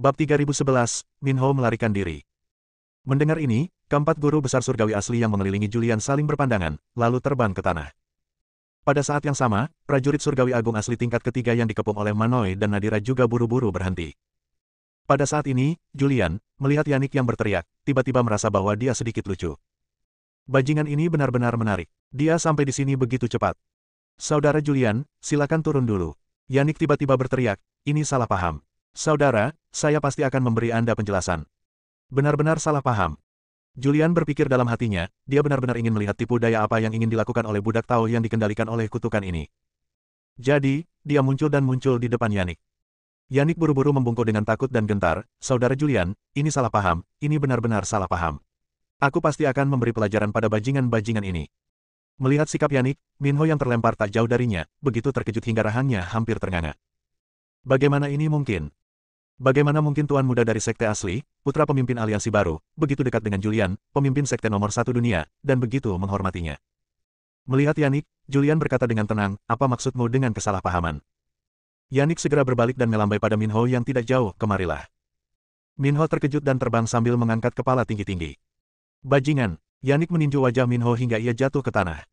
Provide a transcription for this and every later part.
Bab 3011, Minho melarikan diri. Mendengar ini, keempat guru besar surgawi asli yang mengelilingi Julian saling berpandangan, lalu terbang ke tanah. Pada saat yang sama, prajurit surgawi agung asli tingkat ketiga yang dikepung oleh Manoi dan Nadira juga buru-buru berhenti. Pada saat ini, Julian, melihat Yannick yang berteriak, tiba-tiba merasa bahwa dia sedikit lucu. Bajingan ini benar-benar menarik. Dia sampai di sini begitu cepat. Saudara Julian, silakan turun dulu. Yannick tiba-tiba berteriak, ini salah paham. Saudara, saya pasti akan memberi Anda penjelasan. Benar-benar salah paham. Julian berpikir dalam hatinya, dia benar-benar ingin melihat tipu daya apa yang ingin dilakukan oleh budak Tao yang dikendalikan oleh kutukan ini. Jadi, dia muncul dan muncul di depan Yannick. Yannick buru-buru membungkuk dengan takut dan gentar, Saudara Julian, ini salah paham, ini benar-benar salah paham. Aku pasti akan memberi pelajaran pada bajingan-bajingan ini. Melihat sikap Yannick, Minho yang terlempar tak jauh darinya, begitu terkejut hingga rahangnya hampir ternganga. Bagaimana ini mungkin? Bagaimana mungkin Tuan Muda dari Sekte Asli, putra pemimpin aliansi baru, begitu dekat dengan Julian, pemimpin Sekte nomor 1 dunia, dan begitu menghormatinya? Melihat Yannick, Julian berkata dengan tenang, apa maksudmu dengan kesalahpahaman? Yannick segera berbalik dan melambai pada Minho yang tidak jauh, kemarilah. Minho terkejut dan terbang sambil mengangkat kepala tinggi-tinggi. Bajingan, Yannick meninju wajah Minho hingga ia jatuh ke tanah.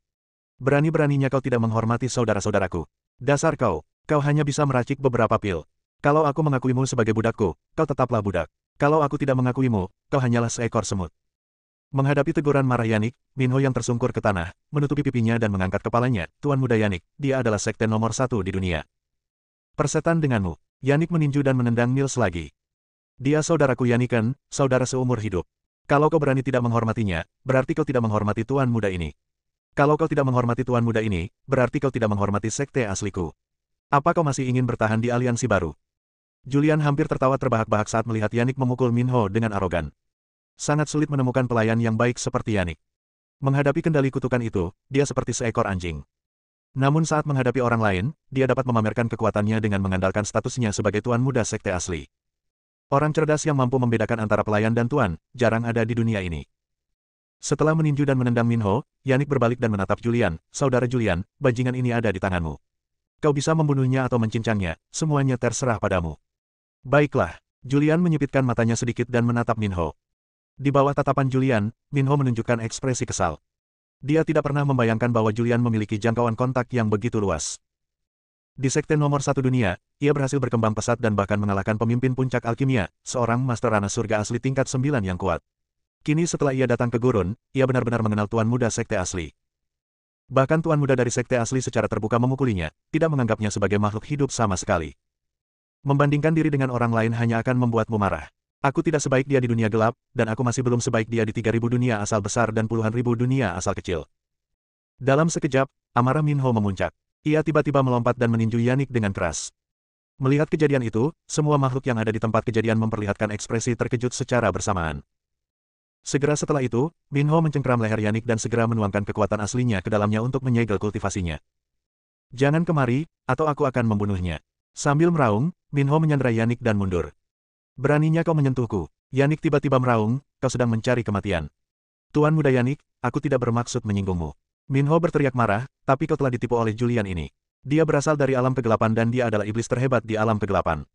Berani-beraninya kau tidak menghormati saudara-saudaraku. Dasar kau hanya bisa meracik beberapa pil. Kalau aku mengakuimu sebagai budakku, kau tetaplah budak. Kalau aku tidak mengakuimu, kau hanyalah seekor semut. Menghadapi teguran marah Yannick, Minho yang tersungkur ke tanah, menutupi pipinya dan mengangkat kepalanya, Tuan Muda Yannick, dia adalah sekte nomor 1 di dunia. Persetan denganmu. Yannick meninju dan menendang Nils lagi. Dia saudaraku Yannicken, saudara seumur hidup. Kalau kau berani tidak menghormatinya, berarti kau tidak menghormati Tuan Muda ini. Kalau kau tidak menghormati Tuan Muda ini, berarti kau tidak menghormati sekte asliku. Apa kau masih ingin bertahan di aliansi baru? Julian hampir tertawa terbahak-bahak saat melihat Yannick memukul Minho dengan arogan. Sangat sulit menemukan pelayan yang baik seperti Yannick. Menghadapi kendali kutukan itu, dia seperti seekor anjing. Namun saat menghadapi orang lain, dia dapat memamerkan kekuatannya dengan mengandalkan statusnya sebagai Tuan Muda Sekte Asli. Orang cerdas yang mampu membedakan antara pelayan dan tuan, jarang ada di dunia ini. Setelah meninju dan menendang Minho, Yannick berbalik dan menatap Julian, Saudara Julian, bajingan ini ada di tanganmu. Kau bisa membunuhnya atau mencincangnya, semuanya terserah padamu. Baiklah, Julian menyipitkan matanya sedikit dan menatap Minho. Di bawah tatapan Julian, Minho menunjukkan ekspresi kesal. Dia tidak pernah membayangkan bahwa Julian memiliki jangkauan kontak yang begitu luas. Di sekte nomor 1 dunia, ia berhasil berkembang pesat dan bahkan mengalahkan pemimpin puncak alkimia, seorang master rana surga asli tingkat 9 yang kuat. Kini setelah ia datang ke gurun, ia benar-benar mengenal Tuan Muda Sekte Asli. Bahkan Tuan Muda dari Sekte Asli secara terbuka memukulinya, tidak menganggapnya sebagai makhluk hidup sama sekali. Membandingkan diri dengan orang lain hanya akan membuatmu marah. Aku tidak sebaik dia di dunia gelap, dan aku masih belum sebaik dia di 3.000 dunia asal besar dan puluhan ribu dunia asal kecil. Dalam sekejap, amarah Minho memuncak. Ia tiba-tiba melompat dan meninju Yannick dengan keras. Melihat kejadian itu, semua makhluk yang ada di tempat kejadian memperlihatkan ekspresi terkejut secara bersamaan. Segera setelah itu, Minho mencengkeram leher Yannick dan segera menuangkan kekuatan aslinya ke dalamnya untuk menyegel kultivasinya. Jangan kemari, atau aku akan membunuhnya. Sambil meraung, Minho menyandera Yannick dan mundur. Beraninya kau menyentuhku. Yannick tiba-tiba meraung, kau sedang mencari kematian. Tuan Muda Yannick, aku tidak bermaksud menyinggungmu. Minho berteriak marah, tapi kau telah ditipu oleh Julian ini. Dia berasal dari alam kegelapan dan dia adalah iblis terhebat di alam kegelapan.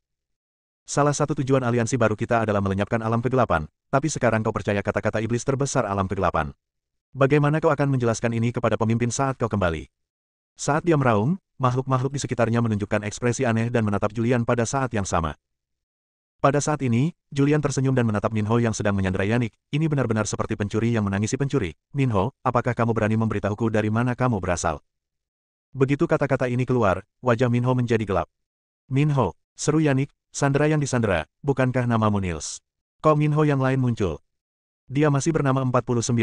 Salah satu tujuan aliansi baru kita adalah melenyapkan alam kegelapan, tapi sekarang kau percaya kata-kata iblis terbesar alam kegelapan. Bagaimana kau akan menjelaskan ini kepada pemimpin saat kau kembali? Saat dia meraung, makhluk-makhluk di sekitarnya menunjukkan ekspresi aneh dan menatap Julian pada saat yang sama. Pada saat ini, Julian tersenyum dan menatap Minho yang sedang menyandera Yannick. Ini benar-benar seperti pencuri yang menangisi pencuri. Minho, apakah kamu berani memberitahuku dari mana kamu berasal? Begitu kata-kata ini keluar, wajah Minho menjadi gelap. Minho, seru Yannick, sandera yang disandera, bukankah namamu Nils? Kok Minho yang lain muncul? Dia masih bernama 49,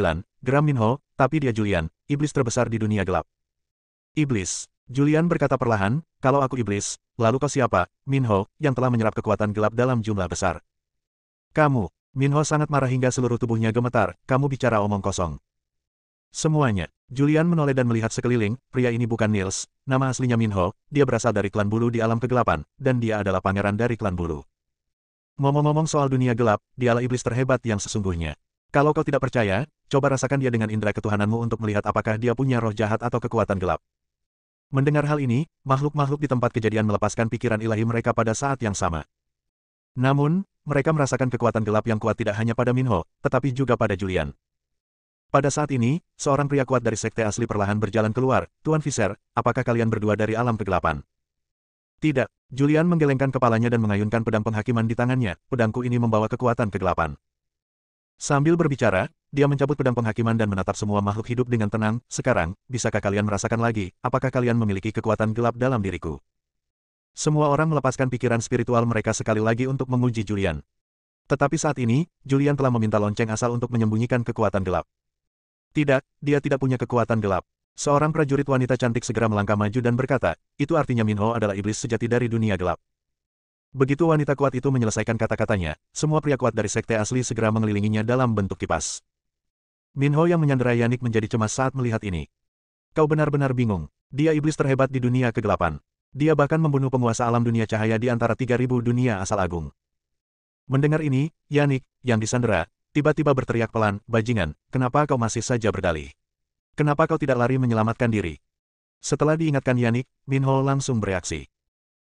geram Minho, tapi dia Julian, iblis terbesar di dunia gelap. Iblis. Julian berkata perlahan, kalau aku iblis, lalu kau siapa, Minho, yang telah menyerap kekuatan gelap dalam jumlah besar? Kamu. Minho sangat marah hingga seluruh tubuhnya gemetar, kamu bicara omong kosong. Semuanya. Julian menoleh dan melihat sekeliling, pria ini bukan Nils, nama aslinya Minho, dia berasal dari klan bulu di alam kegelapan, dan dia adalah pangeran dari klan bulu. Ngomong-ngomong soal dunia gelap, dialah iblis terhebat yang sesungguhnya. Kalau kau tidak percaya, coba rasakan dia dengan indera ketuhananmu untuk melihat apakah dia punya roh jahat atau kekuatan gelap. Mendengar hal ini, makhluk-makhluk di tempat kejadian melepaskan pikiran ilahi mereka pada saat yang sama. Namun, mereka merasakan kekuatan gelap yang kuat tidak hanya pada Minho, tetapi juga pada Julian. Pada saat ini, seorang pria kuat dari sekte asli perlahan berjalan keluar. Tuan Visser, apakah kalian berdua dari alam kegelapan? Tidak. Julian menggelengkan kepalanya dan mengayunkan pedang penghakiman di tangannya. Pedangku ini membawa kekuatan kegelapan. Sambil berbicara, dia mencabut pedang penghakiman dan menatap semua makhluk hidup dengan tenang. Sekarang, bisakah kalian merasakan lagi, apakah kalian memiliki kekuatan gelap dalam diriku? Semua orang melepaskan pikiran spiritual mereka sekali lagi untuk menguji Julian. Tetapi saat ini, Julian telah meminta lonceng asal untuk menyembunyikan kekuatan gelap. Tidak, dia tidak punya kekuatan gelap. Seorang prajurit wanita cantik segera melangkah maju dan berkata, itu artinya Minho adalah iblis sejati dari dunia gelap. Begitu wanita kuat itu menyelesaikan kata-katanya, semua pria kuat dari sekte asli segera mengelilinginya dalam bentuk kipas. Minho yang menyandera Yannick menjadi cemas saat melihat ini. Kau benar-benar bingung. Dia iblis terhebat di dunia kegelapan. Dia bahkan membunuh penguasa alam dunia cahaya di antara 3.000 dunia asal agung. Mendengar ini, Yannick, yang disandera, tiba-tiba berteriak pelan, bajingan, kenapa kau masih saja berdalih? Kenapa kau tidak lari menyelamatkan diri? Setelah diingatkan Yannick, Minho langsung bereaksi.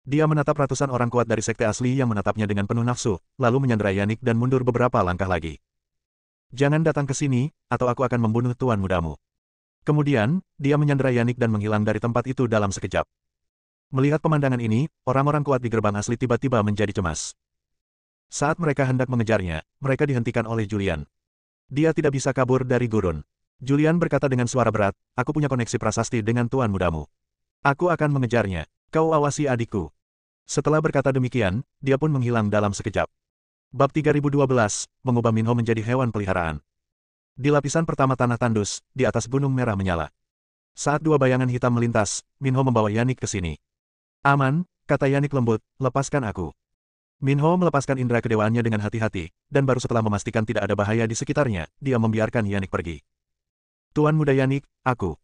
Dia menatap ratusan orang kuat dari sekte asli yang menatapnya dengan penuh nafsu, lalu menyandera Yannick dan mundur beberapa langkah lagi. Jangan datang ke sini, atau aku akan membunuh tuan mudamu. Kemudian, dia menyandera Yannick dan menghilang dari tempat itu dalam sekejap. Melihat pemandangan ini, orang-orang kuat di gerbang asli tiba-tiba menjadi cemas. Saat mereka hendak mengejarnya, mereka dihentikan oleh Julian. Dia tidak bisa kabur dari gurun. Julian berkata dengan suara berat, aku punya koneksi prasasti dengan tuan mudamu. Aku akan mengejarnya. Kau awasi adikku. Setelah berkata demikian, dia pun menghilang dalam sekejap. Bab 3012, mengubah Minho menjadi hewan peliharaan. Di lapisan pertama tanah tandus, di atas gunung merah menyala. Saat dua bayangan hitam melintas, Minho membawa Yannick ke sini. Aman, kata Yannick lembut, lepaskan aku. Minho melepaskan indera kedewaannya dengan hati-hati, dan baru setelah memastikan tidak ada bahaya di sekitarnya, dia membiarkan Yannick pergi. Tuan muda Yannick, aku.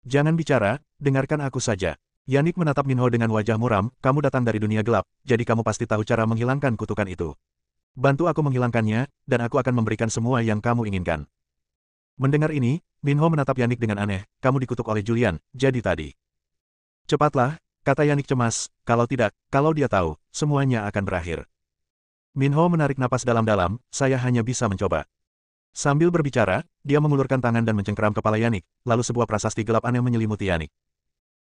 Jangan bicara, dengarkan aku saja. Yannick menatap Minho dengan wajah muram, kamu datang dari dunia gelap, jadi kamu pasti tahu cara menghilangkan kutukan itu. Bantu aku menghilangkannya, dan aku akan memberikan semua yang kamu inginkan. Mendengar ini, Minho menatap Yannick dengan aneh, kamu dikutuk oleh Julian, jadi tadi. Cepatlah, kata Yannick cemas, kalau tidak, kalau dia tahu, semuanya akan berakhir. Minho menarik napas dalam-dalam, saya hanya bisa mencoba. Sambil berbicara, dia mengulurkan tangan dan mencengkeram kepala Yannick, lalu sebuah prasasti gelap aneh menyelimuti Yannick.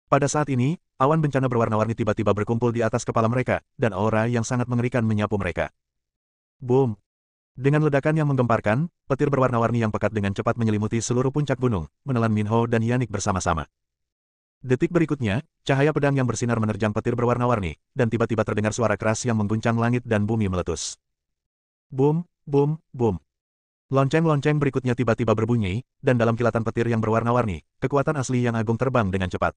Pada saat ini, awan bencana berwarna-warni tiba-tiba berkumpul di atas kepala mereka, dan aura yang sangat mengerikan menyapu mereka. Boom! Dengan ledakan yang menggemparkan, petir berwarna-warni yang pekat dengan cepat menyelimuti seluruh puncak gunung, menelan Minho dan Yannick bersama-sama. Detik berikutnya, cahaya pedang yang bersinar menerjang petir berwarna-warni, dan tiba-tiba terdengar suara keras yang mengguncang langit dan bumi meletus. Boom, boom, boom. Lonceng-lonceng berikutnya tiba-tiba berbunyi, dan dalam kilatan petir yang berwarna-warni, kekuatan asli yang agung terbang dengan cepat.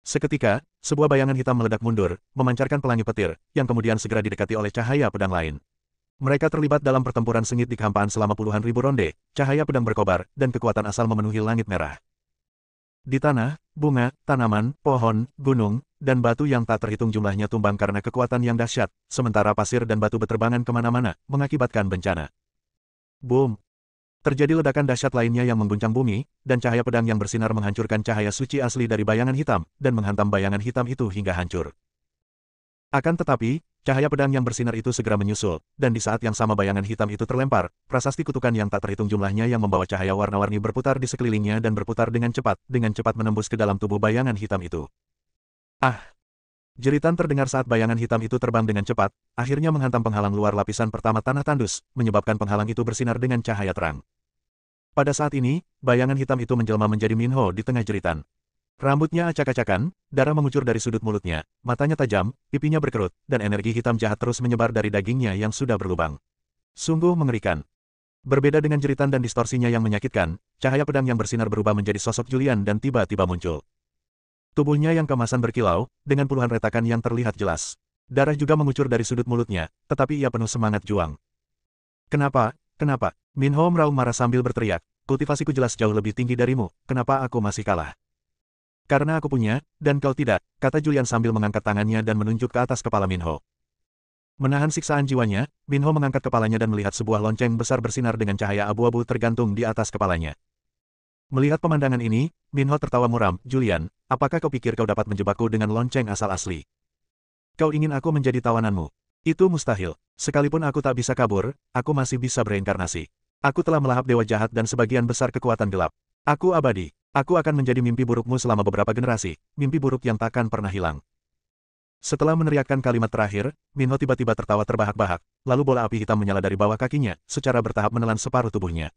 Seketika, sebuah bayangan hitam meledak mundur, memancarkan pelangi petir, yang kemudian segera didekati oleh cahaya pedang lain. Mereka terlibat dalam pertempuran sengit di kehampaan selama puluhan ribu ronde, cahaya pedang berkobar, dan kekuatan asal memenuhi langit merah. Di tanah, bunga, tanaman, pohon, gunung, dan batu yang tak terhitung jumlahnya tumbang karena kekuatan yang dahsyat, sementara pasir dan batu berterbangan kemana-mana, mengakibatkan bencana. Boom! Terjadi ledakan dahsyat lainnya yang mengguncang bumi, dan cahaya pedang yang bersinar menghancurkan cahaya suci asli dari bayangan hitam, dan menghantam bayangan hitam itu hingga hancur. Akan tetapi, cahaya pedang yang bersinar itu segera menyusul, dan di saat yang sama bayangan hitam itu terlempar, prasasti kutukan yang tak terhitung jumlahnya yang membawa cahaya warna-warni berputar di sekelilingnya dan berputar dengan cepat menembus ke dalam tubuh bayangan hitam itu. Ah! Jeritan terdengar saat bayangan hitam itu terbang dengan cepat, akhirnya menghantam penghalang luar lapisan pertama tanah tandus, menyebabkan penghalang itu bersinar dengan cahaya terang. Pada saat ini, bayangan hitam itu menjelma menjadi Minho di tengah jeritan. Rambutnya acak-acakan, darah mengucur dari sudut mulutnya, matanya tajam, pipinya berkerut, dan energi hitam jahat terus menyebar dari dagingnya yang sudah berlubang. Sungguh mengerikan. Berbeda dengan jeritan dan distorsinya yang menyakitkan, cahaya pedang yang bersinar berubah menjadi sosok Julian dan tiba-tiba muncul. Tubuhnya yang keemasan berkilau, dengan puluhan retakan yang terlihat jelas. Darah juga mengucur dari sudut mulutnya, tetapi ia penuh semangat juang. Kenapa? Kenapa? Minho meraung marah sambil berteriak, kultivasiku jelas jauh lebih tinggi darimu, kenapa aku masih kalah? Karena aku punya, dan kau tidak, kata Julian sambil mengangkat tangannya dan menunjuk ke atas kepala Minho. Menahan siksaan jiwanya, Minho mengangkat kepalanya dan melihat sebuah lonceng besar bersinar dengan cahaya abu-abu tergantung di atas kepalanya. Melihat pemandangan ini, Minho tertawa muram, Julian, apakah kau pikir kau dapat menjebakku dengan lonceng asal asli? Kau ingin aku menjadi tawananmu? Itu mustahil. Sekalipun aku tak bisa kabur, aku masih bisa bereinkarnasi. Aku telah melahap dewa jahat dan sebagian besar kekuatan gelap. Aku abadi. Aku akan menjadi mimpi burukmu selama beberapa generasi, mimpi buruk yang takkan pernah hilang. Setelah meneriakkan kalimat terakhir, Minho tiba-tiba tertawa terbahak-bahak, lalu bola api hitam menyala dari bawah kakinya, secara bertahap menelan separuh tubuhnya.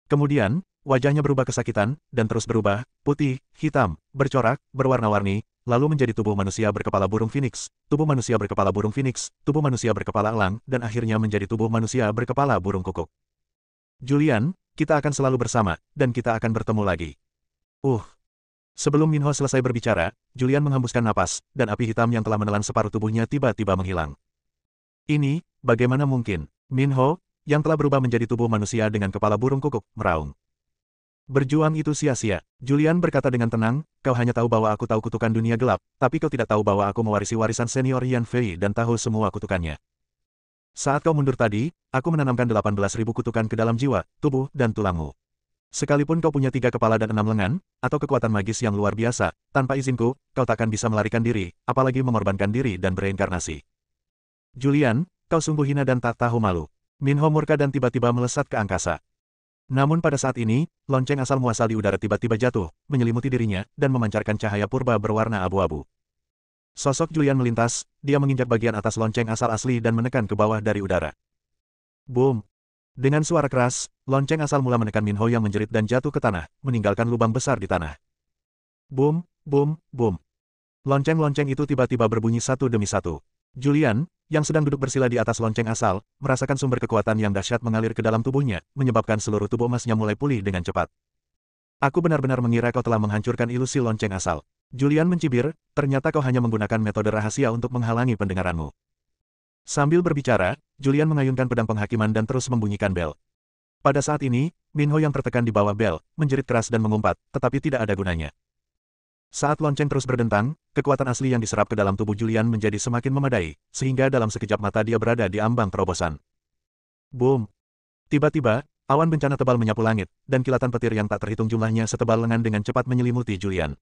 Kemudian, wajahnya berubah kesakitan, dan terus berubah, putih, hitam, bercorak, berwarna-warni, lalu menjadi tubuh manusia berkepala burung phoenix, tubuh manusia berkepala burung phoenix, tubuh manusia berkepala elang, dan akhirnya menjadi tubuh manusia berkepala burung kukuk. Julian, kita akan selalu bersama, dan kita akan bertemu lagi. Sebelum Minho selesai berbicara, Julian menghembuskan napas, dan api hitam yang telah menelan separuh tubuhnya tiba-tiba menghilang. Ini, bagaimana mungkin? Minho, yang telah berubah menjadi tubuh manusia dengan kepala burung kukuk, meraung. Berjuang itu sia-sia. Julian berkata dengan tenang, kau hanya tahu bahwa aku tahu kutukan dunia gelap, tapi kau tidak tahu bahwa aku mewarisi warisan senior Yan Fei dan tahu semua kutukannya. Saat kau mundur tadi, aku menanamkan 18.000 kutukan ke dalam jiwa, tubuh, dan tulangmu. Sekalipun kau punya 3 kepala dan 6 lengan, atau kekuatan magis yang luar biasa, tanpa izinku, kau takkan bisa melarikan diri, apalagi mengorbankan diri dan bereinkarnasi. Julian, kau sungguh hina dan tak tahu malu. Minho murka dan tiba-tiba melesat ke angkasa. Namun pada saat ini, lonceng asal muasal di udara tiba-tiba jatuh, menyelimuti dirinya, dan memancarkan cahaya purba berwarna abu-abu. Sosok Julian melintas, dia menginjak bagian atas lonceng asal asli dan menekan ke bawah dari udara. Boom! Dengan suara keras, lonceng asal mula menekan Minho yang menjerit dan jatuh ke tanah, meninggalkan lubang besar di tanah. Boom, boom, boom. Lonceng-lonceng itu tiba-tiba berbunyi satu demi satu. Julian, yang sedang duduk bersila di atas lonceng asal, merasakan sumber kekuatan yang dahsyat mengalir ke dalam tubuhnya, menyebabkan seluruh tubuh emasnya mulai pulih dengan cepat. Aku benar-benar mengira kau telah menghancurkan ilusi lonceng asal. Julian mencibir, ternyata kau hanya menggunakan metode rahasia untuk menghalangi pendengaranmu. Sambil berbicara, Julian mengayunkan pedang penghakiman dan terus membunyikan bel. Pada saat ini, Minho yang tertekan di bawah bel, menjerit keras dan mengumpat, tetapi tidak ada gunanya. Saat lonceng terus berdentang, kekuatan asli yang diserap ke dalam tubuh Julian menjadi semakin memadai, sehingga dalam sekejap mata dia berada di ambang terobosan. Boom! Tiba-tiba, awan bencana tebal menyapu langit, dan kilatan petir yang tak terhitung jumlahnya setebal lengan dengan cepat menyelimuti Julian.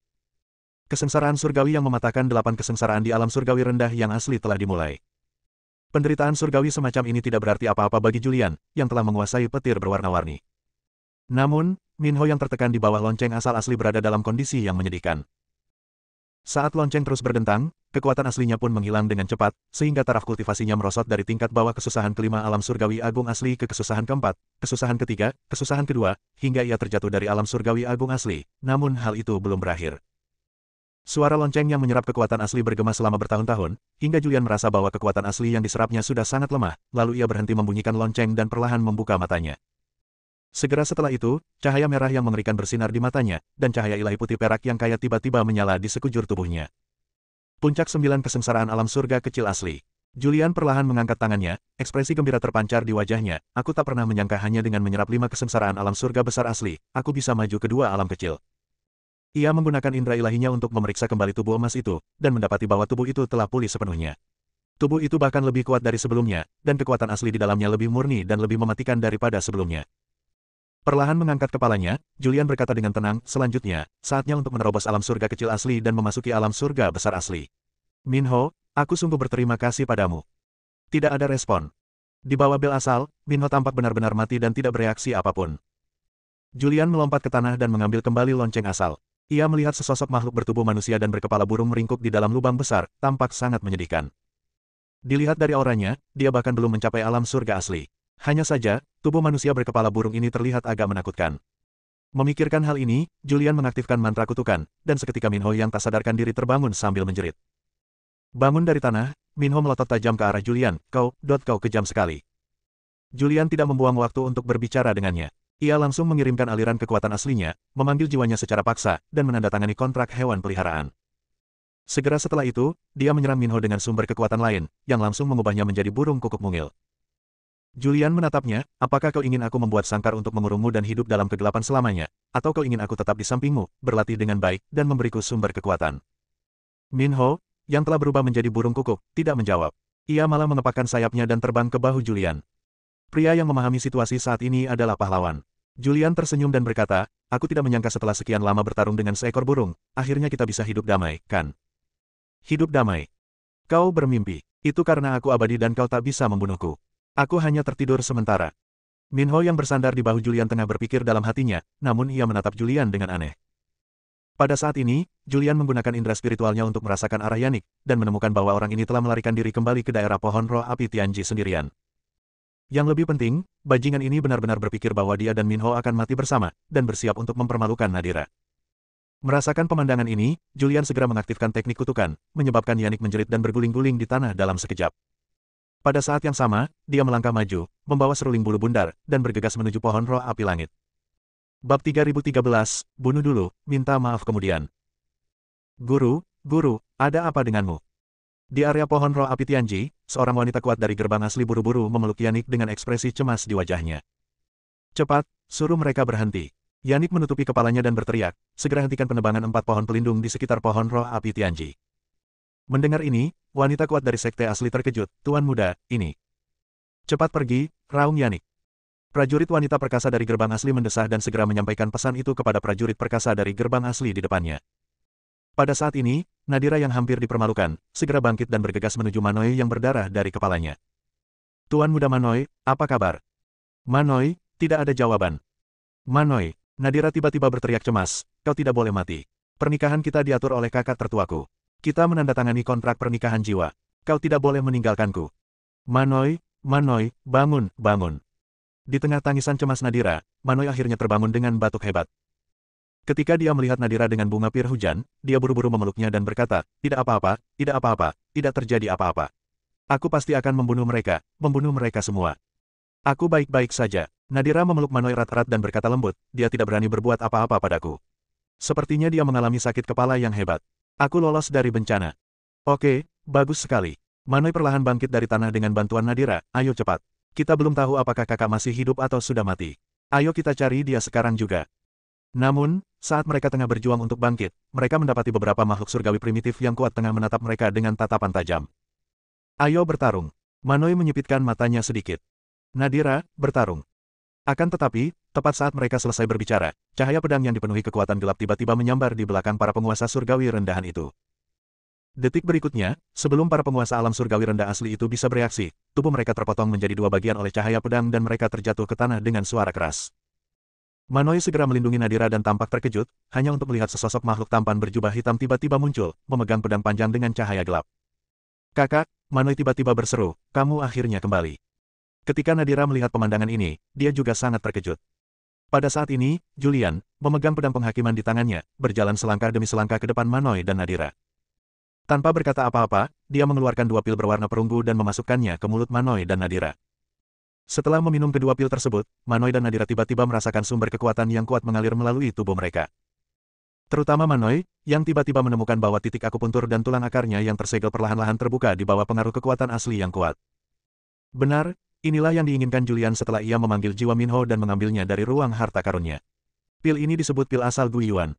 Kesengsaraan surgawi yang mematahkan 8 kesengsaraan di alam surgawi rendah yang asli telah dimulai. Penderitaan surgawi semacam ini tidak berarti apa-apa bagi Julian, yang telah menguasai petir berwarna-warni. Namun, Minho yang tertekan di bawah lonceng asal asli berada dalam kondisi yang menyedihkan. Saat lonceng terus berdentang, kekuatan aslinya pun menghilang dengan cepat, sehingga taraf kultivasinya merosot dari tingkat bawah kesusahan kelima alam surgawi agung asli ke kesusahan keempat, kesusahan ketiga, kesusahan kedua, hingga ia terjatuh dari alam surgawi agung asli. Namun hal itu belum berakhir. Suara lonceng yang menyerap kekuatan asli bergema selama bertahun-tahun, hingga Julian merasa bahwa kekuatan asli yang diserapnya sudah sangat lemah, lalu ia berhenti membunyikan lonceng dan perlahan membuka matanya. Segera setelah itu, cahaya merah yang mengerikan bersinar di matanya, dan cahaya ilahi putih perak yang kaya tiba-tiba menyala di sekujur tubuhnya. Puncak 9 kesengsaraan alam surga kecil asli. Julian perlahan mengangkat tangannya, ekspresi gembira terpancar di wajahnya. Aku tak pernah menyangka hanya dengan menyerap 5 kesengsaraan alam surga besar asli, aku bisa maju ke 2 alam kecil. Ia menggunakan indera ilahinya untuk memeriksa kembali tubuh emas itu, dan mendapati bahwa tubuh itu telah pulih sepenuhnya. Tubuh itu bahkan lebih kuat dari sebelumnya, dan kekuatan asli di dalamnya lebih murni dan lebih mematikan daripada sebelumnya. Perlahan mengangkat kepalanya, Julian berkata dengan tenang, selanjutnya, saatnya untuk menerobos alam surga kecil asli dan memasuki alam surga besar asli. Minho, aku sungguh berterima kasih padamu. Tidak ada respon. Di bawah bel asal, Minho tampak benar-benar mati dan tidak bereaksi apapun. Julian melompat ke tanah dan mengambil kembali lonceng asal. Ia melihat sesosok makhluk bertubuh manusia dan berkepala burung meringkuk di dalam lubang besar, tampak sangat menyedihkan. Dilihat dari auranya, dia bahkan belum mencapai alam surga asli. Hanya saja, tubuh manusia berkepala burung ini terlihat agak menakutkan. Memikirkan hal ini, Julian mengaktifkan mantra kutukan, dan seketika Minho yang tak sadarkan diri terbangun sambil menjerit. Bangun dari tanah, Minho melotot tajam ke arah Julian, kau kejam sekali. Julian tidak membuang waktu untuk berbicara dengannya. Ia langsung mengirimkan aliran kekuatan aslinya, memanggil jiwanya secara paksa, dan menandatangani kontrak hewan peliharaan. Segera setelah itu, dia menyerang Minho dengan sumber kekuatan lain, yang langsung mengubahnya menjadi burung kukuk mungil. Julian menatapnya, apakah kau ingin aku membuat sangkar untuk mengurungmu dan hidup dalam kegelapan selamanya, atau kau ingin aku tetap di sampingmu, berlatih dengan baik, dan memberiku sumber kekuatan? Minho, yang telah berubah menjadi burung kukuk, tidak menjawab. Ia malah mengepakkan sayapnya dan terbang ke bahu Julian. Pria yang memahami situasi saat ini adalah pahlawan. Julian tersenyum dan berkata, aku tidak menyangka setelah sekian lama bertarung dengan seekor burung, akhirnya kita bisa hidup damai, kan? Hidup damai. Kau bermimpi. Itu karena aku abadi dan kau tak bisa membunuhku. Aku hanya tertidur sementara. Minho yang bersandar di bahu Julian tengah berpikir dalam hatinya, namun ia menatap Julian dengan aneh. Pada saat ini, Julian menggunakan indera spiritualnya untuk merasakan arah Yannick, dan menemukan bahwa orang ini telah melarikan diri kembali ke daerah pohon roh api Tianji sendirian. Yang lebih penting, bajingan ini benar-benar berpikir bahwa dia dan Minho akan mati bersama, dan bersiap untuk mempermalukan Nadira. Merasakan pemandangan ini, Julian segera mengaktifkan teknik kutukan, menyebabkan Yannick menjerit dan berguling-guling di tanah dalam sekejap. Pada saat yang sama, dia melangkah maju, membawa seruling bulu bundar, dan bergegas menuju pohon roh api langit. Bab 3013, bunuh dulu, minta maaf kemudian. Guru, ada apa denganmu? Di area pohon roh api Tianji, seorang wanita kuat dari gerbang asli buru-buru memeluk Yannick dengan ekspresi cemas di wajahnya. Cepat, suruh mereka berhenti. Yannick menutupi kepalanya dan berteriak, segera hentikan penebangan 4 pohon pelindung di sekitar pohon roh api Tianji. Mendengar ini, wanita kuat dari sekte asli terkejut, Tuan muda, ini. Cepat pergi, raung Yannick. Prajurit wanita perkasa dari gerbang asli mendesah dan segera menyampaikan pesan itu kepada prajurit perkasa dari gerbang asli di depannya. Pada saat ini, Nadira yang hampir dipermalukan, segera bangkit dan bergegas menuju Manoi yang berdarah dari kepalanya. Tuan muda Manoi, apa kabar? Manoi, tidak ada jawaban. Manoi, Nadira tiba-tiba berteriak cemas, kau tidak boleh mati. Pernikahan kita diatur oleh kakak tertuaku. Kita menandatangani kontrak pernikahan jiwa. Kau tidak boleh meninggalkanku. Manoi, bangun. Di tengah tangisan cemas Nadira, Manoi akhirnya terbangun dengan batuk hebat. Ketika dia melihat Nadira dengan bunga pir hujan, dia buru-buru memeluknya dan berkata, tidak apa-apa, tidak terjadi apa-apa. Aku pasti akan membunuh mereka semua. Aku baik-baik saja. Nadira memeluk Manoi erat-erat dan berkata lembut, dia tidak berani berbuat apa-apa padaku. Sepertinya dia mengalami sakit kepala yang hebat. Aku lolos dari bencana. Oke, bagus sekali. Manoi perlahan bangkit dari tanah dengan bantuan Nadira, ayo cepat. Kita belum tahu apakah kakak masih hidup atau sudah mati. Ayo kita cari dia sekarang juga. Namun, saat mereka tengah berjuang untuk bangkit, mereka mendapati beberapa makhluk surgawi primitif yang kuat tengah menatap mereka dengan tatapan tajam. Ayo bertarung. Manoi menyipitkan matanya sedikit. Nadira, bertarung. Akan tetapi, tepat saat mereka selesai berbicara, cahaya pedang yang dipenuhi kekuatan gelap tiba-tiba menyambar di belakang para penguasa surgawi rendahan itu. Detik berikutnya, sebelum para penguasa alam surgawi rendah asli itu bisa bereaksi, tubuh mereka terpotong menjadi 2 bagian oleh cahaya pedang dan mereka terjatuh ke tanah dengan suara keras. Manoi segera melindungi Nadira dan tampak terkejut, hanya untuk melihat sesosok makhluk tampan berjubah hitam tiba-tiba muncul, memegang pedang panjang dengan cahaya gelap. Kakak, Manoi tiba-tiba berseru, kamu akhirnya kembali. Ketika Nadira melihat pemandangan ini, dia juga sangat terkejut. Pada saat ini, Julian, memegang pedang penghakiman di tangannya, berjalan selangkah demi selangkah ke depan Manoi dan Nadira. Tanpa berkata apa-apa, dia mengeluarkan 2 pil berwarna perunggu dan memasukkannya ke mulut Manoi dan Nadira. Setelah meminum kedua pil tersebut, Manoi dan Nadira tiba-tiba merasakan sumber kekuatan yang kuat mengalir melalui tubuh mereka. Terutama Manoi, yang tiba-tiba menemukan bahwa titik akupuntur dan tulang akarnya yang tersegel perlahan-lahan terbuka di bawah pengaruh kekuatan asli yang kuat. Benar, inilah yang diinginkan Julian setelah ia memanggil jiwa Minho dan mengambilnya dari ruang harta karunnya. Pil ini disebut pil asal Guiyuan.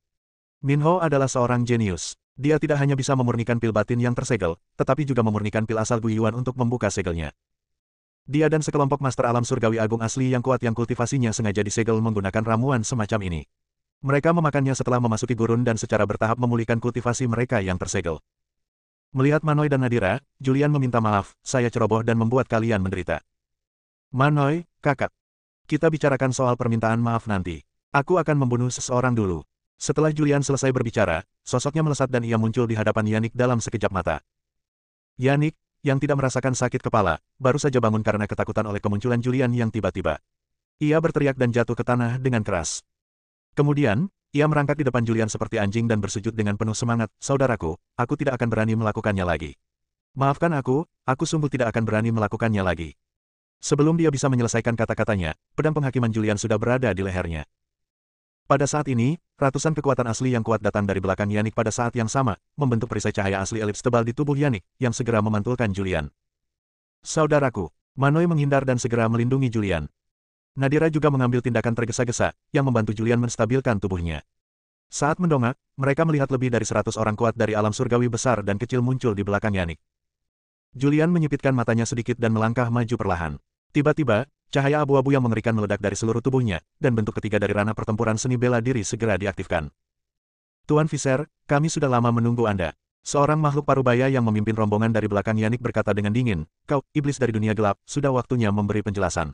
Minho adalah seorang jenius. Dia tidak hanya bisa memurnikan pil batin yang tersegel, tetapi juga memurnikan pil asal Guiyuan untuk membuka segelnya. Dia dan sekelompok master alam surgawi agung asli yang kuat yang kultivasinya sengaja disegel menggunakan ramuan semacam ini. Mereka memakannya setelah memasuki gurun dan secara bertahap memulihkan kultivasi mereka yang tersegel. Melihat Manoi dan Nadira, Julian meminta maaf, saya ceroboh dan membuat kalian menderita. Manoi, kakak. Kita bicarakan soal permintaan maaf nanti. Aku akan membunuh seseorang dulu. Setelah Julian selesai berbicara, sosoknya melesat dan ia muncul di hadapan Yannick dalam sekejap mata. Yannick, yang tidak merasakan sakit kepala, baru saja bangun karena ketakutan oleh kemunculan Julian yang tiba-tiba. Ia berteriak dan jatuh ke tanah dengan keras. Kemudian, ia merangkak di depan Julian seperti anjing dan bersujud dengan penuh semangat, saudaraku, aku tidak akan berani melakukannya lagi. Maafkan aku sungguh tidak akan berani melakukannya lagi. Sebelum dia bisa menyelesaikan kata-katanya, pedang penghakiman Julian sudah berada di lehernya. Pada saat ini, ratusan kekuatan asli yang kuat datang dari belakang Yannick pada saat yang sama, membentuk perisai cahaya asli elips tebal di tubuh Yannick, yang segera memantulkan Julian. Saudaraku, Manoi menghindar dan segera melindungi Julian. Nadira juga mengambil tindakan tergesa-gesa, yang membantu Julian menstabilkan tubuhnya. Saat mendongak, mereka melihat lebih dari 100 orang kuat dari alam surgawi besar dan kecil muncul di belakang Yannick. Julian menyipitkan matanya sedikit dan melangkah maju perlahan. Tiba-tiba, cahaya abu-abu yang mengerikan meledak dari seluruh tubuhnya, dan bentuk ketiga dari ranah pertempuran seni bela diri segera diaktifkan. Tuan Visser, kami sudah lama menunggu Anda. Seorang makhluk parubaya yang memimpin rombongan dari belakang Yannick berkata dengan dingin, "Kau, iblis dari dunia gelap, sudah waktunya memberi penjelasan."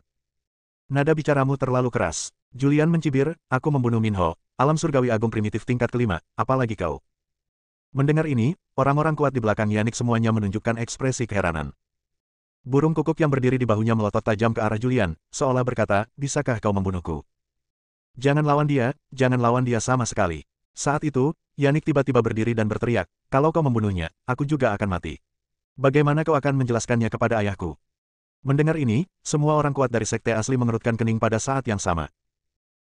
Nada bicaramu terlalu keras. Julian mencibir, "Aku membunuh Minho, alam surgawi agung primitif tingkat kelima, apalagi kau." Mendengar ini, orang-orang kuat di belakang Yannick semuanya menunjukkan ekspresi keheranan. Burung kukuk yang berdiri di bahunya melotot tajam ke arah Julian, seolah berkata, "Bisakah kau membunuhku?" Jangan lawan dia sama sekali." Saat itu, Yannick tiba-tiba berdiri dan berteriak, "Kalau kau membunuhnya, aku juga akan mati. Bagaimana kau akan menjelaskannya kepada ayahku?" Mendengar ini, semua orang kuat dari sekte asli mengerutkan kening pada saat yang sama.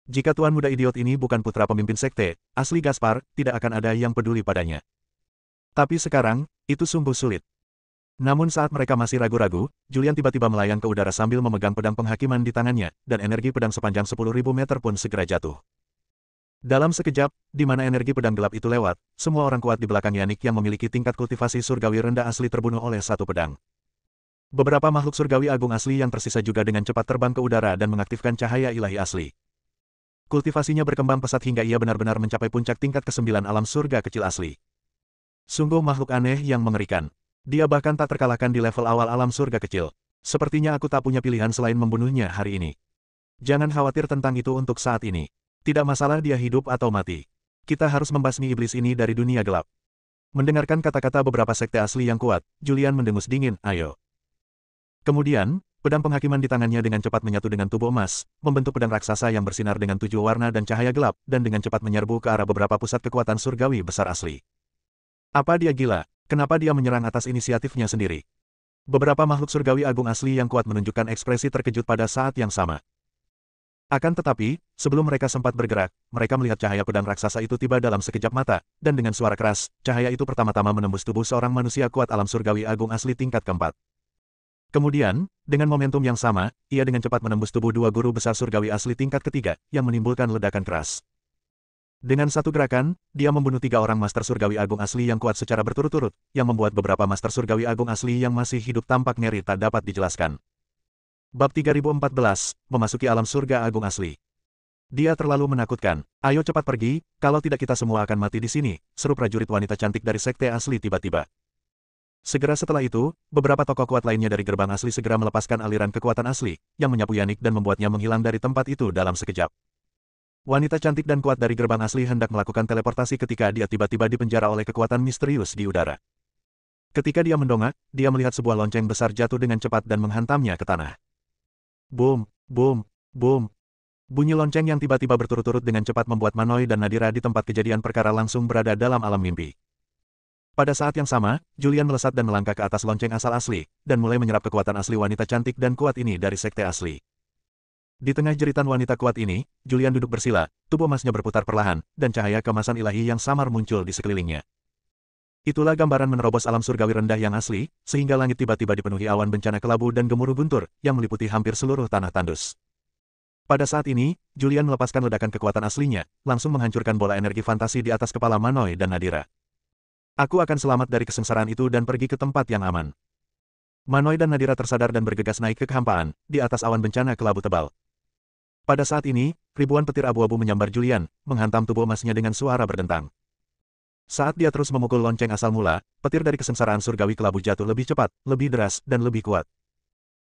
Jika tuan muda idiot ini bukan putra pemimpin sekte asli Gaspar, tidak akan ada yang peduli padanya. Tapi sekarang, itu sungguh sulit. Namun saat mereka masih ragu-ragu, Julian tiba-tiba melayang ke udara sambil memegang pedang penghakiman di tangannya, dan energi pedang sepanjang 10.000 meter pun segera jatuh. Dalam sekejap, di mana energi pedang gelap itu lewat, semua orang kuat di belakang Yannick yang memiliki tingkat kultivasi surgawi rendah asli terbunuh oleh satu pedang. Beberapa makhluk surgawi agung asli yang tersisa juga dengan cepat terbang ke udara dan mengaktifkan cahaya ilahi asli. Kultivasinya berkembang pesat hingga ia benar-benar mencapai puncak tingkat ke-9 alam surga kecil asli. Sungguh makhluk aneh yang mengerikan. Dia bahkan tak terkalahkan di level awal alam surga kecil. Sepertinya aku tak punya pilihan selain membunuhnya hari ini. Jangan khawatir tentang itu untuk saat ini. Tidak masalah dia hidup atau mati. Kita harus membasmi iblis ini dari dunia gelap. Mendengarkan kata-kata beberapa sekte asli yang kuat, Julian mendengus dingin, "Ayo." Kemudian, pedang penghakiman di tangannya dengan cepat menyatu dengan tubuh emas, membentuk pedang raksasa yang bersinar dengan 7 warna dan cahaya gelap, dan dengan cepat menyerbu ke arah beberapa pusat kekuatan surgawi besar asli. Apa dia gila? Kenapa dia menyerang atas inisiatifnya sendiri? Beberapa makhluk surgawi agung asli yang kuat menunjukkan ekspresi terkejut pada saat yang sama. Akan tetapi, sebelum mereka sempat bergerak, mereka melihat cahaya pedang raksasa itu tiba dalam sekejap mata, dan dengan suara keras, cahaya itu pertama-tama menembus tubuh seorang manusia kuat alam surgawi agung asli tingkat keempat. Kemudian, dengan momentum yang sama, ia dengan cepat menembus tubuh dua guru besar surgawi asli tingkat ketiga, yang menimbulkan ledakan keras. Dengan satu gerakan, dia membunuh 3 orang master surgawi agung asli yang kuat secara berturut-turut, yang membuat beberapa master surgawi agung asli yang masih hidup tampak ngeri tak dapat dijelaskan. Bab 3014, Memasuki alam surga agung asli. Dia terlalu menakutkan. "Ayo cepat pergi, kalau tidak kita semua akan mati di sini," seru prajurit wanita cantik dari sekte asli tiba-tiba. Segera setelah itu, beberapa tokoh kuat lainnya dari gerbang asli segera melepaskan aliran kekuatan asli, yang menyapu Yannick dan membuatnya menghilang dari tempat itu dalam sekejap. Wanita cantik dan kuat dari gerbang asli hendak melakukan teleportasi ketika dia tiba-tiba dipenjara oleh kekuatan misterius di udara. Ketika dia mendongak, dia melihat sebuah lonceng besar jatuh dengan cepat dan menghantamnya ke tanah. Boom, boom, boom. Bunyi lonceng yang tiba-tiba berturut-turut dengan cepat membuat Manoy dan Nadira di tempat kejadian perkara langsung berada dalam alam mimpi. Pada saat yang sama, Julian melesat dan melangkah ke atas lonceng asal asli, dan mulai menyerap kekuatan asli wanita cantik dan kuat ini dari sekte asli. Di tengah jeritan wanita kuat ini, Julian duduk bersila, tubuh emasnya berputar perlahan, dan cahaya keemasan ilahi yang samar muncul di sekelilingnya. Itulah gambaran menerobos alam surgawi rendah yang asli, sehingga langit tiba-tiba dipenuhi awan bencana kelabu dan gemuruh guntur, yang meliputi hampir seluruh tanah tandus. Pada saat ini, Julian melepaskan ledakan kekuatan aslinya, langsung menghancurkan bola energi fantasi di atas kepala Manoy dan Nadira. "Aku akan selamat dari kesengsaraan itu dan pergi ke tempat yang aman." Manoy dan Nadira tersadar dan bergegas naik ke kehampaan, di atas awan bencana kelabu tebal. Pada saat ini, ribuan petir abu-abu menyambar Julian, menghantam tubuh emasnya dengan suara berdentang. Saat dia terus memukul lonceng asal mula, petir dari kesengsaraan surgawi kelabu jatuh lebih cepat, lebih deras, dan lebih kuat.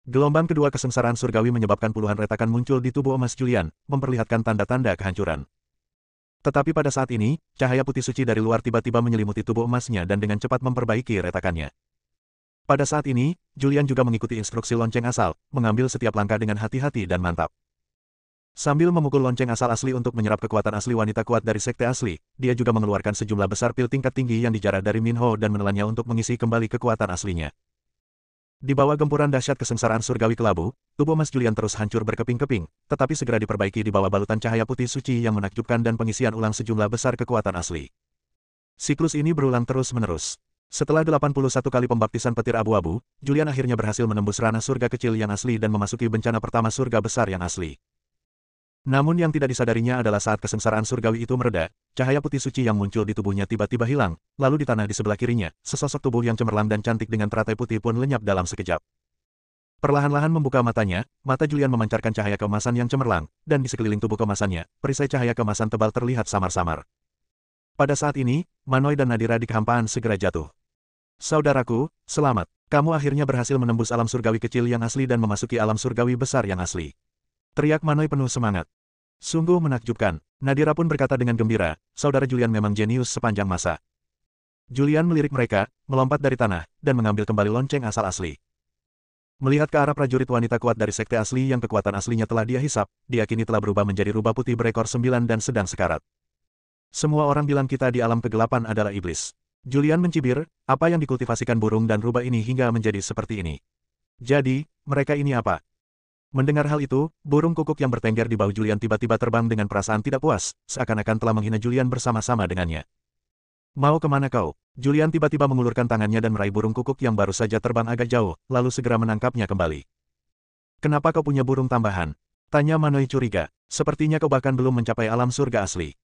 Gelombang kedua kesengsaraan surgawi menyebabkan puluhan retakan muncul di tubuh emas Julian, memperlihatkan tanda-tanda kehancuran. Tetapi pada saat ini, cahaya putih suci dari luar tiba-tiba menyelimuti tubuh emasnya dan dengan cepat memperbaiki retakannya. Pada saat ini, Julian juga mengikuti instruksi lonceng asal, mengambil setiap langkah dengan hati-hati dan mantap. Sambil memukul lonceng asal asli untuk menyerap kekuatan asli wanita kuat dari sekte asli, dia juga mengeluarkan sejumlah besar pil tingkat tinggi yang dijarah dari Minho dan menelannya untuk mengisi kembali kekuatan aslinya. Di bawah gempuran dahsyat kesengsaraan surgawi kelabu, tubuh emas Julian terus hancur berkeping-keping, tetapi segera diperbaiki di bawah balutan cahaya putih suci yang menakjubkan dan pengisian ulang sejumlah besar kekuatan asli. Siklus ini berulang terus-menerus. Setelah 81 kali pembaptisan petir abu-abu, Julian akhirnya berhasil menembus ranah surga kecil yang asli dan memasuki bencana pertama surga besar yang asli. Namun yang tidak disadarinya adalah saat kesengsaraan surgawi itu mereda, cahaya putih suci yang muncul di tubuhnya tiba-tiba hilang, lalu di tanah di sebelah kirinya, sesosok tubuh yang cemerlang dan cantik dengan teratai putih pun lenyap dalam sekejap. Perlahan-lahan membuka matanya, mata Julian memancarkan cahaya keemasan yang cemerlang, dan di sekeliling tubuh keemasannya, perisai cahaya keemasan tebal terlihat samar-samar. Pada saat ini, Manoy dan Nadira di kehampaan segera jatuh. Saudaraku, selamat. Kamu akhirnya berhasil menembus alam surgawi kecil yang asli dan memasuki alam surgawi besar yang asli. Teriak Manoy penuh semangat. Sungguh menakjubkan. Nadira pun berkata dengan gembira, saudara Julian memang jenius sepanjang masa. Julian melirik mereka, melompat dari tanah, dan mengambil kembali lonceng asal asli. Melihat ke arah prajurit wanita kuat dari sekte asli yang kekuatan aslinya telah dia hisap, dia kini telah berubah menjadi rubah putih berekor 9 dan sedang sekarat. Semua orang bilang kita di alam kegelapan adalah iblis. Julian mencibir, apa yang dikultivasikan burung dan rubah ini hingga menjadi seperti ini. Jadi, mereka ini apa? Mendengar hal itu, burung kukuk yang bertengger di bahu Julian tiba-tiba terbang dengan perasaan tidak puas, seakan-akan telah menghina Julian bersama-sama dengannya. Mau kemana kau? Julian tiba-tiba mengulurkan tangannya dan meraih burung kukuk yang baru saja terbang agak jauh, lalu segera menangkapnya kembali. Kenapa kau punya burung tambahan? Tanya Manoy curiga. Sepertinya kau bahkan belum mencapai alam surga asli.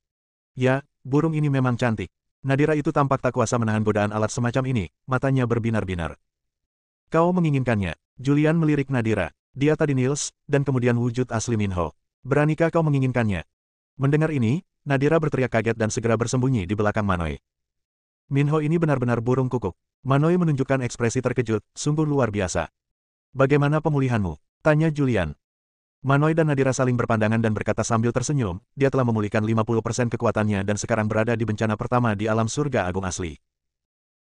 Ya, burung ini memang cantik. Nadira itu tampak tak kuasa menahan godaan alat semacam ini, matanya berbinar-binar. Kau menginginkannya. Julian melirik Nadira. Dia tadi Niels, dan kemudian wujud asli Minho. Beranikah kau menginginkannya? Mendengar ini, Nadira berteriak kaget dan segera bersembunyi di belakang Manoy. Minho ini benar-benar burung kukuk. Manoy menunjukkan ekspresi terkejut, sungguh luar biasa. Bagaimana pemulihanmu? Tanya Julian. Manoy dan Nadira saling berpandangan dan berkata sambil tersenyum, dia telah memulihkan 50% kekuatannya dan sekarang berada di bencana pertama di alam surga agung asli.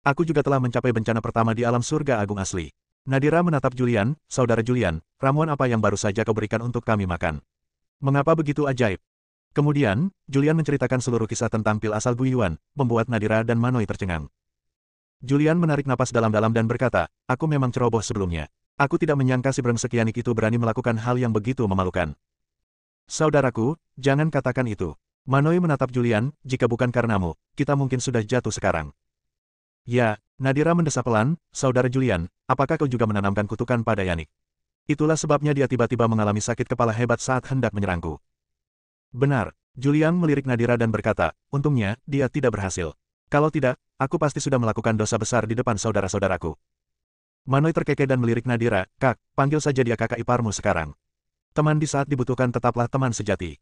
Aku juga telah mencapai bencana pertama di alam surga agung asli. Nadira menatap Julian, saudara Julian, ramuan apa yang baru saja kau berikan untuk kami makan? Mengapa begitu ajaib? Kemudian, Julian menceritakan seluruh kisah tentang pil asal Guiyuan, membuat Nadira dan Manoy tercengang. Julian menarik napas dalam-dalam dan berkata, aku memang ceroboh sebelumnya. Aku tidak menyangka si berengsekianik itu berani melakukan hal yang begitu memalukan. Saudaraku, jangan katakan itu. Manoy menatap Julian, jika bukan karenamu, kita mungkin sudah jatuh sekarang. Ya, Nadira mendesah pelan, saudara Julian, apakah kau juga menanamkan kutukan pada Yanik? Itulah sebabnya dia tiba-tiba mengalami sakit kepala hebat saat hendak menyerangku. Benar, Julian melirik Nadira dan berkata, untungnya, dia tidak berhasil. Kalau tidak, aku pasti sudah melakukan dosa besar di depan saudara-saudaraku. Manoy terkekeh dan melirik Nadira, Kak, panggil saja dia kakak iparmu sekarang. Teman di saat dibutuhkan tetaplah teman sejati.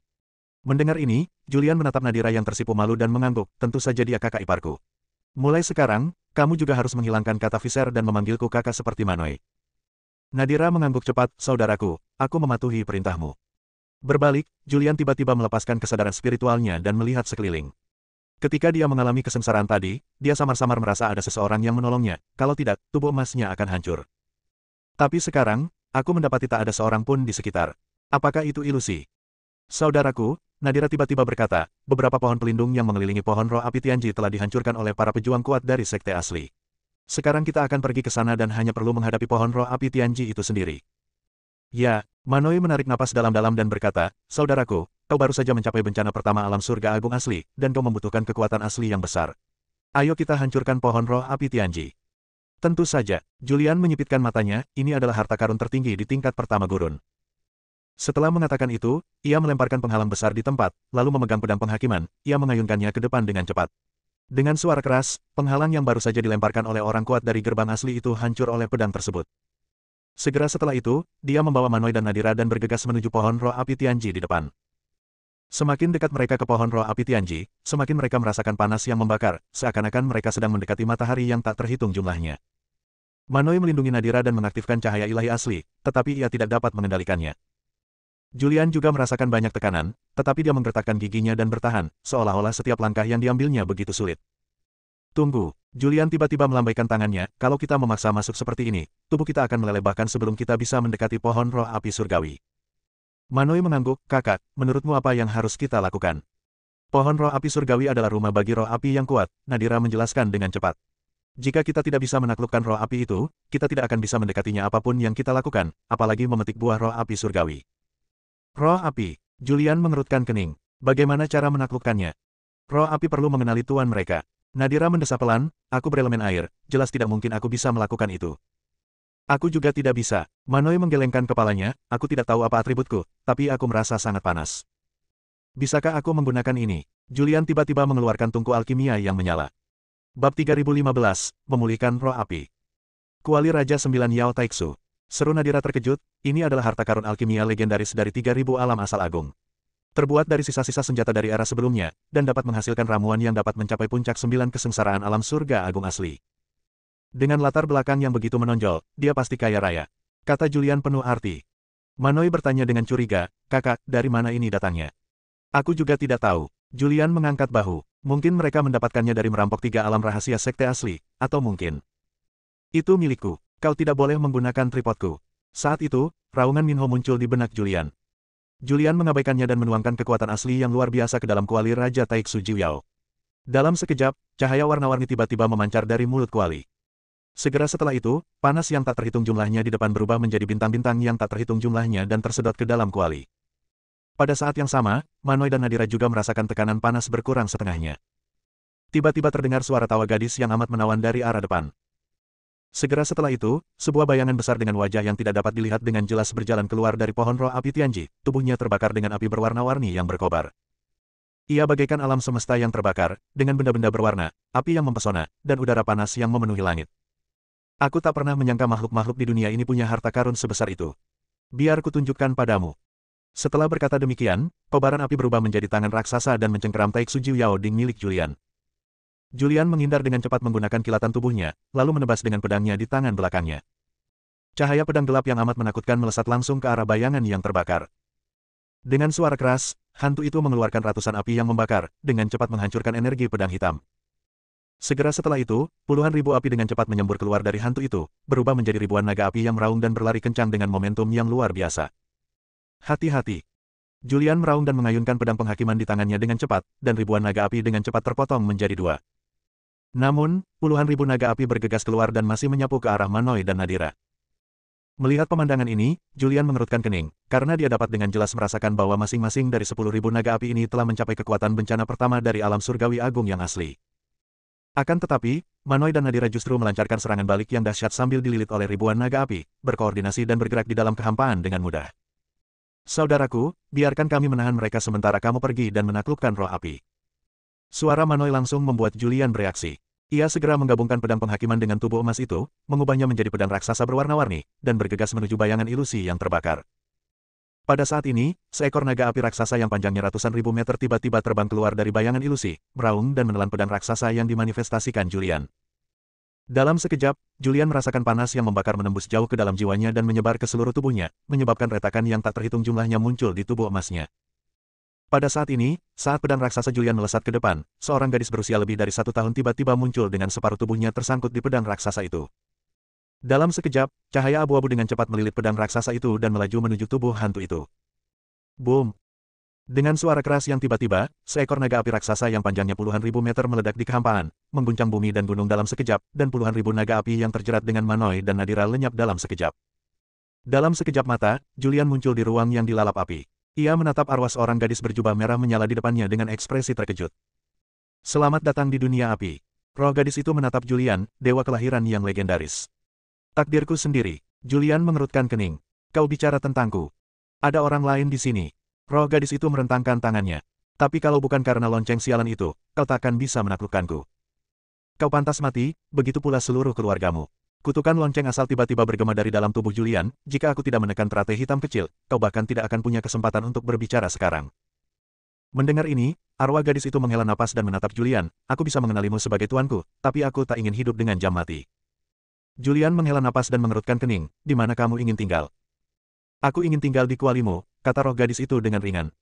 Mendengar ini, Julian menatap Nadira yang tersipu malu dan mengangguk, tentu saja dia kakak iparku. Mulai sekarang, kamu juga harus menghilangkan kata Viser dan memanggilku kakak seperti Manoy. Nadira mengangguk cepat, saudaraku, aku mematuhi perintahmu. Berbalik, Julian tiba-tiba melepaskan kesadaran spiritualnya dan melihat sekeliling. Ketika dia mengalami kesengsaraan tadi, dia samar-samar merasa ada seseorang yang menolongnya, kalau tidak, tubuh emasnya akan hancur. Tapi sekarang, aku mendapati tak ada seorang pun di sekitar. Apakah itu ilusi? Saudaraku, Nadira tiba-tiba berkata, beberapa pohon pelindung yang mengelilingi pohon roh api Tianji telah dihancurkan oleh para pejuang kuat dari sekte asli. Sekarang kita akan pergi ke sana dan hanya perlu menghadapi pohon roh api Tianji itu sendiri. Ya, Manoy menarik napas dalam-dalam dan berkata, saudaraku, kau baru saja mencapai bencana pertama alam surga agung asli, dan kau membutuhkan kekuatan asli yang besar. Ayo kita hancurkan pohon roh api Tianji. Tentu saja, Julian menyipitkan matanya, ini adalah harta karun tertinggi di tingkat pertama gurun. Setelah mengatakan itu, ia melemparkan penghalang besar di tempat, lalu memegang pedang penghakiman, ia mengayunkannya ke depan dengan cepat. Dengan suara keras, penghalang yang baru saja dilemparkan oleh orang kuat dari gerbang asli itu hancur oleh pedang tersebut. Segera setelah itu, dia membawa Manoy dan Nadira dan bergegas menuju pohon roh api Tianji di depan. Semakin dekat mereka ke pohon roh api Tianji, semakin mereka merasakan panas yang membakar, seakan-akan mereka sedang mendekati matahari yang tak terhitung jumlahnya. Manoy melindungi Nadira dan mengaktifkan cahaya ilahi asli, tetapi ia tidak dapat mengendalikannya. Julian juga merasakan banyak tekanan, tetapi dia menggertakkan giginya dan bertahan, seolah-olah setiap langkah yang diambilnya begitu sulit. Tunggu, Julian tiba-tiba melambaikan tangannya, kalau kita memaksa masuk seperti ini, tubuh kita akan meleleh bahkan sebelum kita bisa mendekati pohon roh api surgawi. Manoy mengangguk, kakak, menurutmu apa yang harus kita lakukan? Pohon roh api surgawi adalah rumah bagi roh api yang kuat, Nadira menjelaskan dengan cepat. Jika kita tidak bisa menaklukkan roh api itu, kita tidak akan bisa mendekatinya apapun yang kita lakukan, apalagi memetik buah roh api surgawi. Roh api, Julian mengerutkan kening. Bagaimana cara menaklukkannya? Roh api perlu mengenali tuan mereka. Nadira mendesah pelan, aku berelemen air, jelas tidak mungkin aku bisa melakukan itu. Aku juga tidak bisa. Manoy menggelengkan kepalanya, aku tidak tahu apa atributku, tapi aku merasa sangat panas. Bisakah aku menggunakan ini? Julian tiba-tiba mengeluarkan tungku alkimia yang menyala. Bab 3015, memulihkan roh api. Kuali Raja 9 Yao Taixu. Seru Nadira terkejut, ini adalah harta karun alkimia legendaris dari 3000 alam asal agung. Terbuat dari sisa-sisa senjata dari era sebelumnya, dan dapat menghasilkan ramuan yang dapat mencapai puncak 9 kesengsaraan alam surga agung asli. Dengan latar belakang yang begitu menonjol, dia pasti kaya raya. Kata Julian penuh arti. Manoi bertanya dengan curiga, kakak, dari mana ini datangnya? Aku juga tidak tahu. Julian mengangkat bahu. Mungkin mereka mendapatkannya dari merampok 3 alam rahasia sekte asli, atau mungkin itu milikku. Kau tidak boleh menggunakan tripodku. Saat itu, raungan Minho muncul di benak Julian. Julian mengabaikannya dan menuangkan kekuatan asli yang luar biasa ke dalam kuali Raja Taiksu Jiuyao. Dalam sekejap, cahaya warna-warni tiba-tiba memancar dari mulut kuali. Segera setelah itu, panas yang tak terhitung jumlahnya di depan berubah menjadi bintang-bintang yang tak terhitung jumlahnya dan tersedot ke dalam kuali. Pada saat yang sama, Manoi dan Nadira juga merasakan tekanan panas berkurang setengahnya. Tiba-tiba terdengar suara tawa gadis yang amat menawan dari arah depan. Segera setelah itu, sebuah bayangan besar dengan wajah yang tidak dapat dilihat dengan jelas berjalan keluar dari pohon roh api Tianji, tubuhnya terbakar dengan api berwarna-warni yang berkobar. Ia bagaikan alam semesta yang terbakar, dengan benda-benda berwarna, api yang mempesona, dan udara panas yang memenuhi langit. Aku tak pernah menyangka makhluk-makhluk di dunia ini punya harta karun sebesar itu. Biar kutunjukkan padamu. Setelah berkata demikian, kobaran api berubah menjadi tangan raksasa dan mencengkeram Taiksu Jiuyao Ding milik Julian. Julian menghindar dengan cepat menggunakan kilatan tubuhnya, lalu menebas dengan pedangnya di tangan belakangnya. Cahaya pedang gelap yang amat menakutkan melesat langsung ke arah bayangan yang terbakar. Dengan suara keras, hantu itu mengeluarkan ratusan api yang membakar, dengan cepat menghancurkan energi pedang hitam. Segera setelah itu, puluhan ribu api dengan cepat menyembur keluar dari hantu itu, berubah menjadi ribuan naga api yang meraung dan berlari kencang dengan momentum yang luar biasa. Hati-hati. Julian meraung dan mengayunkan pedang penghakiman di tangannya dengan cepat, dan ribuan naga api dengan cepat terpotong menjadi 2. Namun, puluhan ribu naga api bergegas keluar dan masih menyapu ke arah Manoi dan Nadira. Melihat pemandangan ini, Julian mengerutkan kening, karena dia dapat dengan jelas merasakan bahwa masing-masing dari 10.000 naga api ini telah mencapai kekuatan bencana pertama dari alam surgawi agung yang asli. Akan tetapi, Manoi dan Nadira justru melancarkan serangan balik yang dahsyat sambil dililit oleh ribuan naga api, berkoordinasi dan bergerak di dalam kehampaan dengan mudah. Saudaraku, biarkan kami menahan mereka sementara kamu pergi dan menaklukkan roh api. Suara Manoi langsung membuat Julian bereaksi. Ia segera menggabungkan pedang penghakiman dengan tubuh emas itu, mengubahnya menjadi pedang raksasa berwarna-warni, dan bergegas menuju bayangan ilusi yang terbakar. Pada saat ini, seekor naga api raksasa yang panjangnya ratusan ribu meter tiba-tiba terbang keluar dari bayangan ilusi, meraung dan menelan pedang raksasa yang dimanifestasikan Julian. Dalam sekejap, Julian merasakan panas yang membakar menembus jauh ke dalam jiwanya dan menyebar ke seluruh tubuhnya, menyebabkan retakan yang tak terhitung jumlahnya muncul di tubuh emasnya. Pada saat ini, saat pedang raksasa Julian melesat ke depan, seorang gadis berusia lebih dari 1 tahun tiba-tiba muncul dengan separuh tubuhnya tersangkut di pedang raksasa itu. Dalam sekejap, cahaya abu-abu dengan cepat melilit pedang raksasa itu dan melaju menuju tubuh hantu itu. Boom! Dengan suara keras yang tiba-tiba, seekor naga api raksasa yang panjangnya puluhan ribu meter meledak di kehampaan, mengguncang bumi dan gunung dalam sekejap, dan puluhan ribu naga api yang terjerat dengan Manoi dan Nadira lenyap dalam sekejap. Dalam sekejap mata, Julian muncul di ruang yang dilalap api. Ia menatap arwah seorang gadis berjubah merah menyala di depannya dengan ekspresi terkejut. Selamat datang di dunia api. Roh gadis itu menatap Julian, dewa kelahiran yang legendaris. Takdirku sendiri. Julian mengerutkan kening. Kau bicara tentangku. Ada orang lain di sini. Roh gadis itu merentangkan tangannya. Tapi kalau bukan karena lonceng sialan itu, kau takkan bisa menaklukkanku. Kau pantas mati, begitu pula seluruh keluargamu. Kutukan lonceng asal tiba-tiba bergema dari dalam tubuh Julian, jika aku tidak menekan teratai hitam kecil, kau bahkan tidak akan punya kesempatan untuk berbicara sekarang. Mendengar ini, arwah gadis itu menghela napas dan menatap Julian, aku bisa mengenalimu sebagai tuanku, tapi aku tak ingin hidup dengan jam mati. Julian menghela napas dan mengerutkan kening, di mana kamu ingin tinggal? Aku ingin tinggal di kualimu, kata roh gadis itu dengan ringan.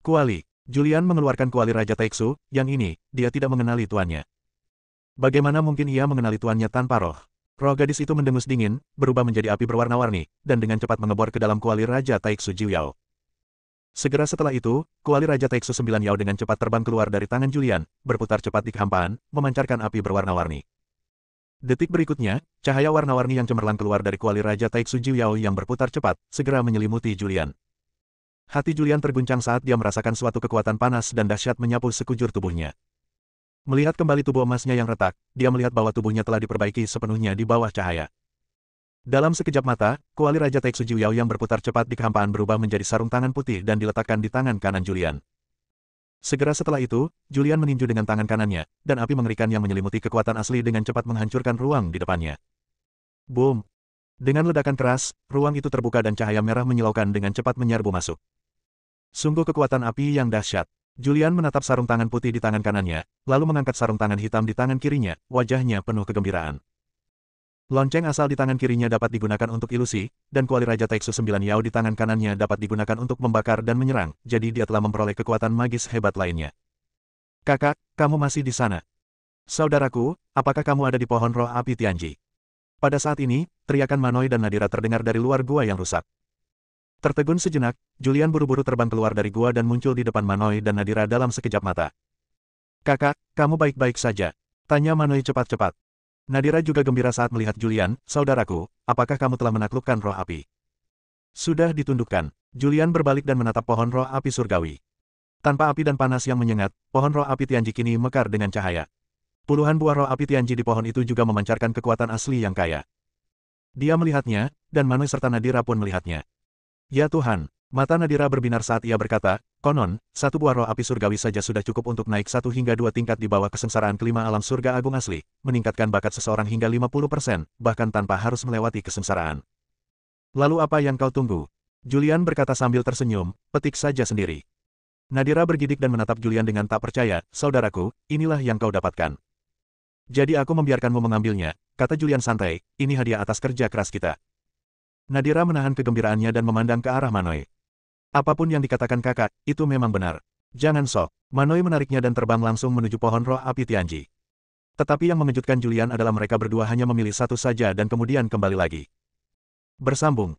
Kuali. Julian mengeluarkan kuali Raja Taiksu, yang ini, dia tidak mengenali tuannya. Bagaimana mungkin ia mengenali tuannya tanpa roh? Roh gadis itu mendengus dingin, berubah menjadi api berwarna-warni, dan dengan cepat mengebor ke dalam kuali Raja Taiksu Jiuyao. Segera setelah itu, kuali Raja Taiksu 9 Yao dengan cepat terbang keluar dari tangan Julian, berputar cepat di kehampaan, memancarkan api berwarna-warni. Detik berikutnya, cahaya warna-warni yang cemerlang keluar dari kuali Raja Taiksu Jiuyao yang berputar cepat, segera menyelimuti Julian. Hati Julian terguncang saat dia merasakan suatu kekuatan panas dan dahsyat menyapu sekujur tubuhnya. Melihat kembali tubuh emasnya yang retak, dia melihat bahwa tubuhnya telah diperbaiki sepenuhnya di bawah cahaya. Dalam sekejap mata, kuali Raja Taiksu Jiuyao yang berputar cepat di kehampaan berubah menjadi sarung tangan putih dan diletakkan di tangan kanan Julian. Segera setelah itu, Julian meninju dengan tangan kanannya, dan api mengerikan yang menyelimuti kekuatan asli dengan cepat menghancurkan ruang di depannya. Boom! Dengan ledakan keras, ruang itu terbuka dan cahaya merah menyilaukan dengan cepat menyerbu masuk. Sungguh kekuatan api yang dahsyat. Julian menatap sarung tangan putih di tangan kanannya, lalu mengangkat sarung tangan hitam di tangan kirinya, wajahnya penuh kegembiraan. Lonceng asal di tangan kirinya dapat digunakan untuk ilusi, dan kuali Raja Taiksu 9 Yao di tangan kanannya dapat digunakan untuk membakar dan menyerang, jadi dia telah memperoleh kekuatan magis hebat lainnya. Kakak, kamu masih di sana. Saudaraku, apakah kamu ada di pohon roh api Tianji? Pada saat ini, teriakan Manoi dan Nadira terdengar dari luar gua yang rusak. Tertegun sejenak, Julian buru-buru terbang keluar dari gua dan muncul di depan Manoi dan Nadira dalam sekejap mata. Kakak, kamu baik-baik saja? Tanya Manoi cepat-cepat. Nadira juga gembira saat melihat Julian. Saudaraku, apakah kamu telah menaklukkan roh api? Sudah ditundukkan. Julian berbalik dan menatap pohon roh api surgawi. Tanpa api dan panas yang menyengat, pohon roh api Tianji kini mekar dengan cahaya. Puluhan buah roh api Tianji di pohon itu juga memancarkan kekuatan asli yang kaya. Dia melihatnya, dan Manoi serta Nadira pun melihatnya. Ya Tuhan, mata Nadira berbinar saat ia berkata, konon, satu buah roh api surgawi saja sudah cukup untuk naik 1 hingga 2 tingkat di bawah kesengsaraan kelima alam surga agung asli, meningkatkan bakat seseorang hingga 50%, bahkan tanpa harus melewati kesengsaraan. Lalu apa yang kau tunggu? Julian berkata sambil tersenyum, petik saja sendiri. Nadira bergidik dan menatap Julian dengan tak percaya, saudaraku, inilah yang kau dapatkan. Jadi aku membiarkanmu mengambilnya, kata Julian santai, ini hadiah atas kerja keras kita. Nadira menahan kegembiraannya dan memandang ke arah Manoi. Apapun yang dikatakan kakak, itu memang benar. Jangan sok. Manoi menariknya dan terbang langsung menuju pohon roh api Tianji. Tetapi yang mengejutkan Julian adalah mereka berdua hanya memilih satu saja dan kemudian kembali lagi. Bersambung.